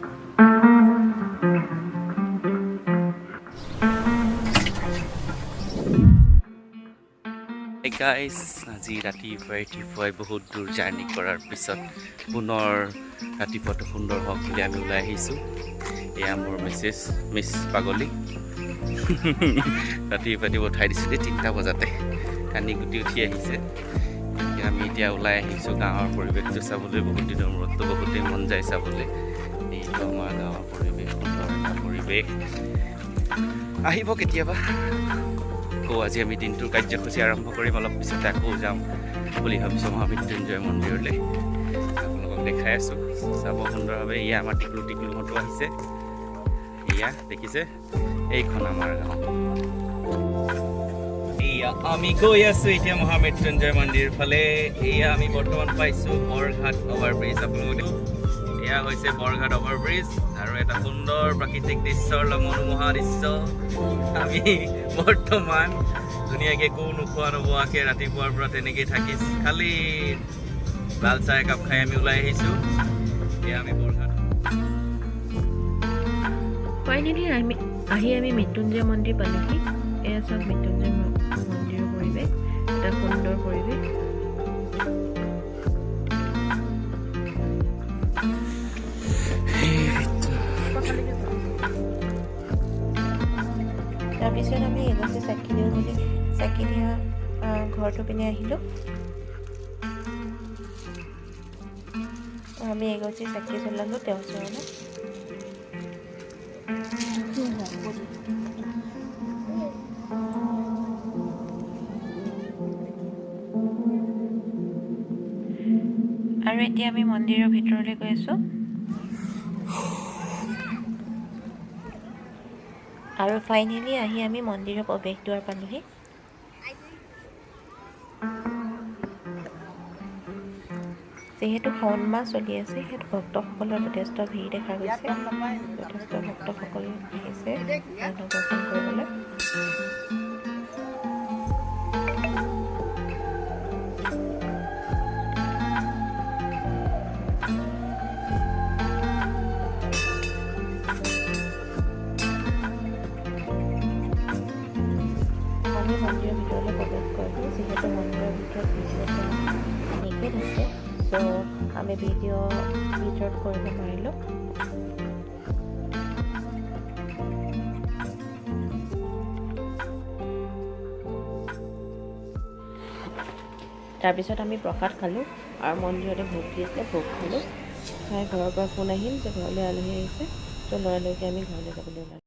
Hey guys, আজি ৰাতিপুৱাই বহুত দূৰ জাৰ্ণি কৰাৰ পিছত পুনৰ ৰাতিপুৱাটো সুন্দৰ হওক বুলি আমি ওলাই আহিছোঁ। এয়া মোৰ মিছ পাগলী ৰাতিপুৱা উঠাই দিছিলে 3টা বজাতে, কান্দি গুটি উঠি আহিছে। আমি এতিয়া ওলাই আহিছোঁ গাঁৱৰ পৰিৱেশটো চাবলৈ। বহুত দিনৰ মূৰততো বহুতেই মন যায় চাবলৈ। এইটো আমাৰ গাঁৱৰ পৰিৱেশ, সুন্দৰ এটা পৰিৱেশ। আহিব কেতিয়াবা। আকৌ আজি আমি দিনটোৰ কাৰ্যসূচী আৰম্ভ কৰিম। অলপ পিছতে আকৌ যাম বুলি ভাবিছোঁ মহামৃত্যুঞ্জয় মন্দিৰলৈ। আপোনালোকক দেখাই আছোঁ, চাব সুন্দৰভাৱে। এয়া আমাৰ টিকলুহঁতো আহিছে। এয়া দেখিছে, এইখন আমাৰ গাঁও। এয়া আমি গৈ আছোঁ এতিয়া মহামৃত্যুঞ্জয় মন্দিৰ ফালে। এয়া আমি বৰ্তমান পাইছোঁ বৰঘাট অভাৰব্ৰিজ। আপোনালোকে এয়া হৈছে বৰঘাট অভাৰব্ৰিজ আৰু এটা সুন্দৰ প্ৰাকৃতিক দৃশ্যৰ মনোমোহা দৃশ্য। আমি বৰ্তমান ধুনীয়াকৈ নোখোৱা নোবোৱাকৈ ৰাতিপুৱাৰ পৰা তেনেকৈ থাকি খালি লাল চাহ একাপ খাই আমি ওলাই আহিছোঁ। এয়া আমি বৰঘাট ফাইনেলি আমি মৃত্যুঞ্জয় মন্দিৰ পালোহি। এয়া চাওক মৃত্যুঞ্জয় মন্দিৰৰ পৰিৱেশ, এটা সুন্দৰ পৰিৱেশ। তাৰপিছত আমি এগছি চাকি দিওঁ বুলি চাকি দিয়া ঘৰটো পিনে আহিলোঁ। আমি এগছি চাকি জ্বলালোঁ তেওঁৰ চৰণত। আৰু এতিয়া আমি মন্দিৰৰ ভিতৰলৈ গৈ আছোঁ। আৰু ফাইনেলি আহি আমি মন্দিৰৰ প্ৰৱেশ দুৱাৰ পালোহি। যিহেতু শাওণ মাহ চলি আছে, সেইটো ভক্তসকলৰ যথেষ্ট ভিৰ দেখা গৈছে। যথেষ্ট ভক্তসকল আহিছে দৰ্শন কৰিবলৈ। আমি মন্দিৰৰ ভিতৰলৈ প্ৰৱেশ কৰিলোঁ। যিহেতু মন্দিৰৰ ভিতৰত ভিডিঅ' নিষেধ আছে, চ' আমি ভিডিঅ' ভিতৰত কৰিব নোৱাৰিলোঁ। তাৰপিছত আমি প্ৰসাদ খালোঁ আৰু মন্দিৰতে ভোগ দি আছিলে, ভোগ খালোঁ। খাই ঘৰৰ পৰা ফোন আহিল যে ঘৰলৈ আলহী আহিছে, ত' লৰালৰিকৈ আমি ঘৰলৈ যাবলৈ ওলালোঁ।